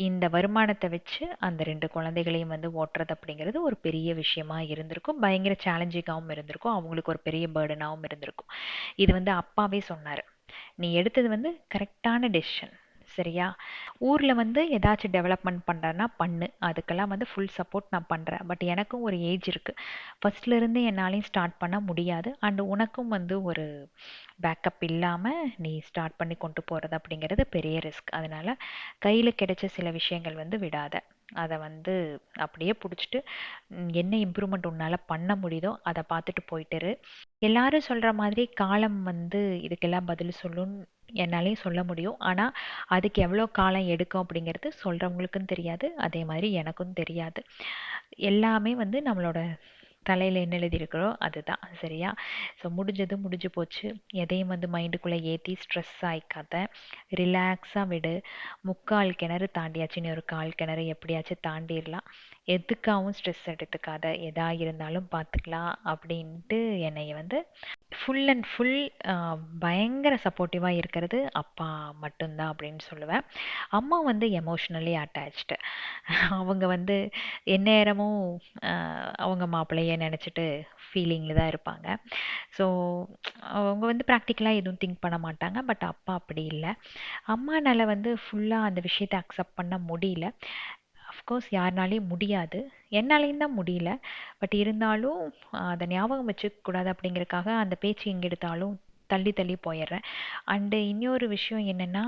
இந்த வருமானத்தை வச்சு அந்த 2 குழந்தைகளையும் வந்து ஓட்டுறது அப்படிங்கிறது ஒரு பெரிய விஷயமா இருந்திருக்கும். பயங்கர சேலஞ்சிங்காகவும் இருந்திருக்கும். அவங்களுக்கு ஒரு பெரிய பேர்டனாகவும் இருந்திருக்கும். இது வந்து அப்பாவே சொன்னாரு, நீ எடுத்தது வந்து கரெக்டான டெசிஷன், சரியா? ஊர்ல வந்து ஏதாச்சும் டெவலப்மெண்ட் பண்றேன்னா பண்ணு, அதுக்கெல்லாம் வந்து ஃபுல் சப்போர்ட் நான் பண்றேன். பட் எனக்கும் ஒரு ஏஜ் இருக்கு, ஃபர்ஸ்ட்ல இருந்து என்னாலையும் ஸ்டார்ட் பண்ண முடியாது. அண்ட் உனக்கும் வந்து ஒரு பேக்கப் இல்லாம நீ ஸ்டார்ட் பண்ணி கொண்டு போறது அப்படிங்கிறது பெரிய ரிஸ்க். அதனால கையில கிடைச்ச சில விஷயங்கள் வந்து விடாத, அதை வந்து அப்படியே பிடிச்சிட்டு என்ன இம்ப்ரூவ்மெண்ட் உன்னால பண்ண முடியுதோ அதை பார்த்துட்டு போயிட்டு இரு. எல்லாரும் சொல்ற மாதிரி காலம் வந்து இதுக்கெல்லாம் பதில் சொல்லும்னு என்னாலையும் சொல்ல முடியும். ஆனா அதுக்கு எவ்வளோ காலம் எடுக்கும் அப்படிங்கிறது சொல்றவங்களுக்கும் தெரியாது, அதே மாதிரி எனக்கும் தெரியாது. எல்லாமே வந்து நம்மளோட தலையில என்ன எழுதியிருக்கிறோ அதுதான், சரியா? ஸோ முடிஞ்சது முடிஞ்சு போச்சு. எதையும் வந்து மைண்டுக்குள்ளே ஏற்றி ஸ்ட்ரெஸ் ஆயிக்காத, ரிலாக்ஸாக விடு. முக்கால் கிணறு தாண்டியாச்சு, நீ ஒரு கால் கிணறு எப்படியாச்சும் தாண்டிடலாம். எதுக்காகவும் ஸ்ட்ரெஸ் எடுத்துக்காத, எதா இருந்தாலும் பார்த்துக்கலாம் அப்படின்ட்டு என்னைய வந்து ஃபுல் அண்ட் ஃபுல் பயங்கர சப்போர்ட்டிவாக இருக்கிறது அப்பா மட்டும்தான் அப்படின்னு சொல்லுவேன். அம்மா வந்து எமோஷ்னலி அட்டாச்டு. அவங்க வந்து எந்நேரமும் அவங்க மாப்பிள்ளைய நினச்சிட்டு ஃபீலிங்கில் தான் இருப்பாங்க. ஸோ அவங்க வந்து ப்ராக்டிக்கலாக எதுவும் திங்க் பண்ண மாட்டாங்க. பட் அப்பா அப்படி இல்லை. அம்மானால வந்து ஃபுல்லாக அந்த விஷயத்தை அக்செப்ட் பண்ண முடியல. அஃப்கோர்ஸ் யாருனாலையும் முடியாது, என்னாலையும் தான் முடியல. பட் இருந்தாலும் அதை ஞாபகம் வச்சுக்கூடாது அப்படிங்கிறதுக்காக அந்த பேச்சு எங்கே எடுத்தாலும் தள்ளி தள்ளி போயிடுறேன். அண்டு இன்னொரு விஷயம் என்னென்னா,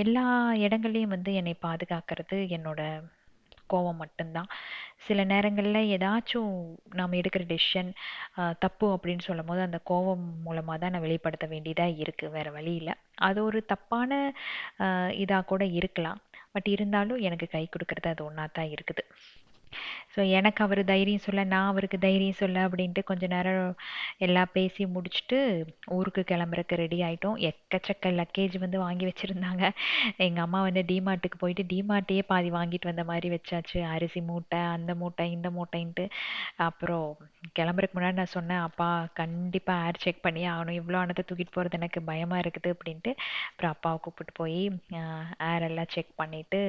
எல்லா இடங்கள்லையும் வந்து என்னை பாதுகாக்கிறது என்னோட கோவம் மட்டும்தான். சில நேரங்களில் ஏதாச்சும் நாம் எடுக்கிற டெசிஷன் தப்பு அப்படின்னு சொல்லும் போது அந்த கோவம் மூலமாக தான் நான் வெளிப்படுத்த வேண்டியதாக இருக்குது, வேறு வழி இல்லை. அது ஒரு தப்பான இதாக கூட இருக்கலாம். பட் இருந்தாலும் எனக்கு கை கொடுக்கறது அது ஒன்றா தான் இருக்குது. ஸோ எனக்கு அவர் தைரியம் சொல்ல, நான் அவருக்கு தைரியம் சொல்ல அப்படின்ட்டு கொஞ்ச நேரம் எல்லாம் பேசி முடிச்சுட்டு ஊருக்கு கிளம்புறக்கு ரெடி ஆயிட்டோம். எக்கச்சக்க லக்கேஜ் வந்து வாங்கி வச்சிருந்தாங்க. எங்கள் அம்மா வந்து டிமார்ட்டுக்கு போயிட்டு டிமார்ட்டையே பாதி வாங்கிட்டு வந்த மாதிரி வச்சாச்சு. அரிசி மூட்டை, அந்த மூட்டை, இந்த மூட்டைன்ட்டு. அப்புறம் கிளம்புறதுக்கு முன்னாடி நான் சொன்னேன், அப்பா கண்டிப்பாக ஏர் செக் பண்ணி ஆகணும், இவ்வளோ ஆனதை தூக்கிட்டு போகிறது எனக்கு பயமாக இருக்குது அப்படின்ட்டு. அப்புறம் அப்பாவை கூப்பிட்டு போய் ஏர் எல்லாம் செக் பண்ணிவிட்டு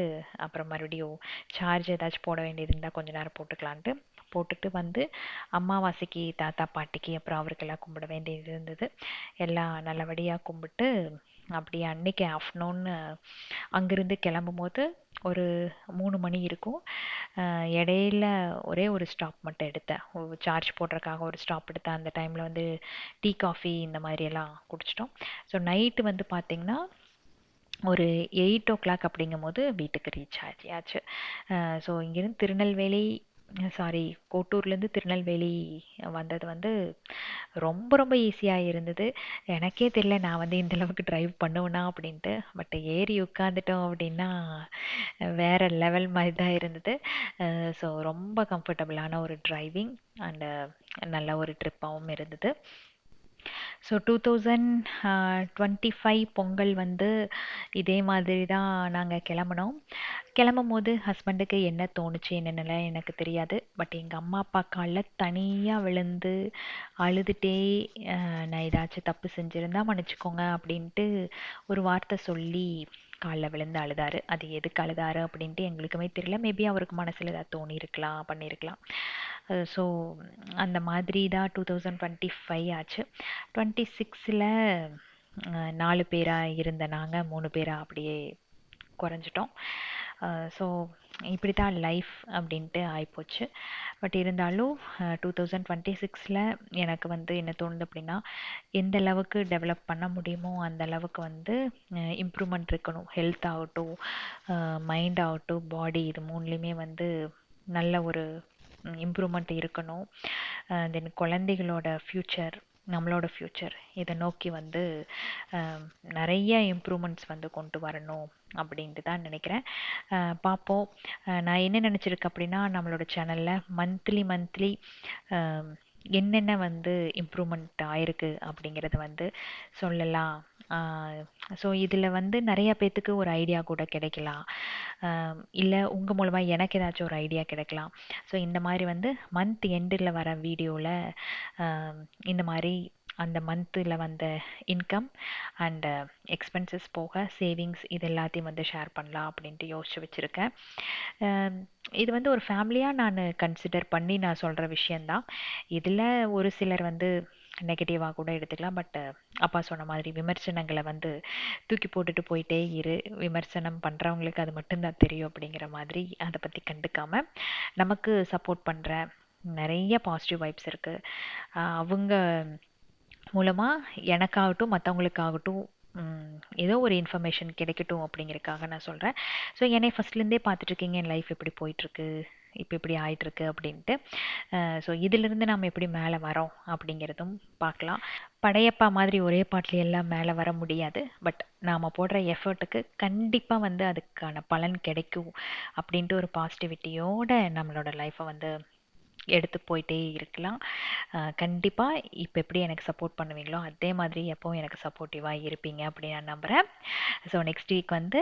அப்புறம் மறுபடியும் சார்ஜ் ஏதாச்சும் போட வேண்டியது இருந்தால் கொஞ்ச நேரம் போட்டுக்கலான்ட்டு போட்டுட்டு வந்து அமாவாசைக்கு தாத்தா பாட்டிக்கு அப்புறம் அவருக்கெல்லாம் கும்பிட வேண்டியது இருந்தது. எல்லாம் நல்லபடியாக கும்பிட்டு அப்படியே அன்னைக்கு ஆஃப்டர்நூன் அங்கேருந்து கிளம்பும்போது ஒரு 3 மணி இருக்கும். இடையில ஒரே ஒரு ஸ்டாப் மட்டும் எடுத்தேன், சார்ஜ் போடுறதுக்காக ஒரு ஸ்டாப் எடுத்தேன். அந்த டைமில் வந்து டீ காஃபி இந்த மாதிரி எல்லாம் குடிச்சிட்டோம். ஸோ நைட்டு வந்து பார்த்திங்கன்னா ஒரு 8 ஓ கிளாக் அப்படிங்கும்போது வீட்டுக்கு ரீச் ஆச்சு. ஸோ இங்கேருந்து திருநெல்வேலி, சாரி, கோட்டூர்லேருந்து திருநெல்வேலி வந்தது வந்து ரொம்ப ரொம்ப ஈஸியாக இருந்தது. எனக்கே தெரியல நான் வந்து இந்த அளவுக்கு டிரைவ் பண்ணுவேனா அப்படின்ட்டு. பட் ஏறி உட்காந்துட்டோம் அப்படின்னா வேற லெவல் மாதிரி தான் இருந்தது. ஸோ ரொம்ப கம்ஃபர்டபுளான ஒரு டிரைவிங் அண்டு நல்ல ஒரு ட்ரிப்பாகவும் இருந்தது. ஸோ 2025 பொங்கல் வந்து இதே மாதிரி தான் நாங்கள் கிளம்புனோம். கிளம்பும் போது ஹஸ்பண்டுக்கு என்ன தோணுச்சு என்னென்னலாம் எனக்கு தெரியாது. பட் எங்கள் அம்மா அப்பா காலில் தனியாக விழுந்து அழுதுகிட்டே நான் ஏதாச்சும் தப்பு செஞ்சுருந்தா மன்னிச்சுக்கோங்க அப்படின்ட்டு ஒரு வார்த்தை சொல்லி காலில் விழுந்து அழுதாரு. அது எதுக்கு அழுதாரு அப்படின்ட்டு எங்களுக்குமே தெரியல. மேபி அவருக்கு மனசில் ஏதாவது தோணியிருக்கலாம், பண்ணியிருக்கலாம். ஸோ அந்த மாதிரி தான் 2025 ஆச்சு. 26ல் 4 பேராக இருந்த நாங்கள் 3 பேராக அப்படியே குறைஞ்சிட்டோம். ஸோ இப்படி தான் லைஃப் அப்படின்ட்டு ஆகிப்போச்சு. பட் இருந்தாலும் 2026ல் எனக்கு வந்து என்ன தோணுது அப்படின்னா, எந்த அளவுக்கு டெவலப் பண்ண முடியுமோ அந்த அளவுக்கு வந்து இம்ப்ரூவ்மெண்ட் இருக்கணும். ஹெல்த் ஆகட்டும், மைண்ட் ஆகட்டும், பாடி, இது மூணுலேயுமே வந்து நல்ல ஒரு இம்ப்ரூவ்மெண்ட் இருக்கணும். தென் குழந்தைகளோட ஃப்யூச்சர், நம்மளோட ஃப்யூச்சர், இதை நோக்கி வந்து நிறைய இம்ப்ரூவ்மெண்ட்ஸ் வந்து கொண்டு வரணும் அப்படின்ட்டு தான் நினைக்கிறேன். பார்ப்போம். நான் என்ன நினச்சிருக்கேன் அப்படின்னா, நம்மளோட சேனலில் மந்த்லி என்னென்ன வந்து இம்ப்ரூவ்மெண்ட் ஆயிருக்கு அப்படிங்கிறத வந்து சொல்லலாம். ஸோ இதில் வந்து நிறைய பேர்த்துக்கு ஒரு ஐடியா கூட கிடைக்கலாம். இல்லை உங்கள் மூலமாக எனக்கு ஏதாச்சும் ஒரு ஐடியா கிடைக்கலாம். ஸோ இந்த மாதிரி வந்து மந்த் எண்டில் வர வீடியோவில் இந்த மாதிரி அந்த மந்தில் வந்த இன்கம் அண்டு எக்ஸ்பென்சஸ் போக சேவிங்ஸ் இது எல்லாத்தையும் வந்து ஷேர் பண்ணலாம் அப்படின்ட்டு யோசிச்சு வச்சுருக்கேன். இது வந்து ஒரு ஃபேமிலியாக நான் கன்சிடர் பண்ணி நான் சொல்கிற விஷயந்தான். இதில் ஒரு சிலர் வந்து நெகட்டிவாக கூட எடுத்துக்கலாம். பட் அப்பா சொன்ன மாதிரி விமர்சனங்களை வந்து தூக்கி போட்டுட்டு போயிட்டே இரு, விமர்சனம் பண்ணுறவங்களுக்கு அது மட்டும்தான் தெரியும் அப்படிங்கிற மாதிரி அதை பற்றி கண்டுக்காமல் நமக்கு சப்போர்ட் பண்ணுற நிறைய பாசிட்டிவ் வைப்ஸ் இருக்குது. அவங்க மூலமாக எனக்காகட்டும் மற்றவங்களுக்காகட்டும் ஏதோ ஒரு இன்ஃபர்மேஷன் கிடைக்கட்டும் அப்படிங்கிறதுக்காக நான் சொல்கிறேன். ஸோ என்னை ஃபஸ்ட்லேருந்தே பார்த்துட்ருக்கீங்க, என் லைஃப் எப்படி போயிட்டுருக்கு, இப்போ இப்படி ஆயிட்டிருக்கு அப்படின்ட்டு. ஸோ இதிலிருந்து நாம் எப்படி மேலே வரோம் அப்படிங்கிறதும் பார்க்கலாம். படையப்பா மாதிரி ஒரே பாட்டில் எல்லாம் மேலே வர முடியாது. பட் நாம் போடுற எஃபர்ட்டுக்கு கண்டிப்பாக வந்து அதுக்கான பலன் கிடைக்கும் அப்படின்ட்டு ஒரு பாசிட்டிவிட்டியோட நம்மளோட லைஃப்பை வந்து எடுத்து போயிட்டே இருக்கலாம். கண்டிப்பாக இப்போ எப்படி எனக்கு சப்போர்ட் பண்ணுவீங்களோ அதே மாதிரி எப்போவும் எனக்கு சப்போர்ட்டிவாக இருப்பீங்க அப்படின்னு நான் நம்புகிறேன். ஸோ நெக்ஸ்ட் வீக் வந்து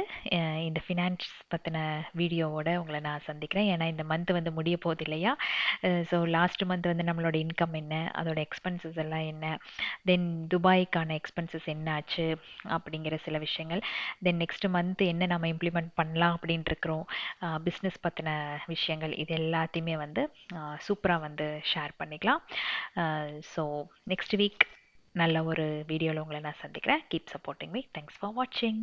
இந்த ஃபினான்ஸ் பற்றின வீடியோவோட உங்களை நான் சந்திக்கிறேன். ஏன்னா இந்த மந்த் வந்து முடிய போகுது இல்லையா. ஸோ லாஸ்ட் மந்த் வந்து நம்மளோட இன்கம் என்ன, அதோட எக்ஸ்பென்சஸ் எல்லாம் என்ன, தென் துபாய்க்கான எக்ஸ்பென்சஸ் என்ன ஆச்சு அப்படிங்கிற சில விஷயங்கள், தென் நெக்ஸ்ட் மந்த் என்ன நம்ம இம்ப்ளிமெண்ட் பண்ணலாம் அப்படின்ட்டு இருக்கிறோம், பிஸ்னஸ் பற்றின விஷயங்கள், இது எல்லாத்தையுமே வந்து சூப்பராக வந்து ஷேர் பண்ணிக்கலாம். ஸோ நெக்ஸ்ட் வீக் நல்ல ஒரு வீடியோவில் உங்களை நான் சந்திக்கிறேன். Keep supporting me. Thanks for வாட்சிங்.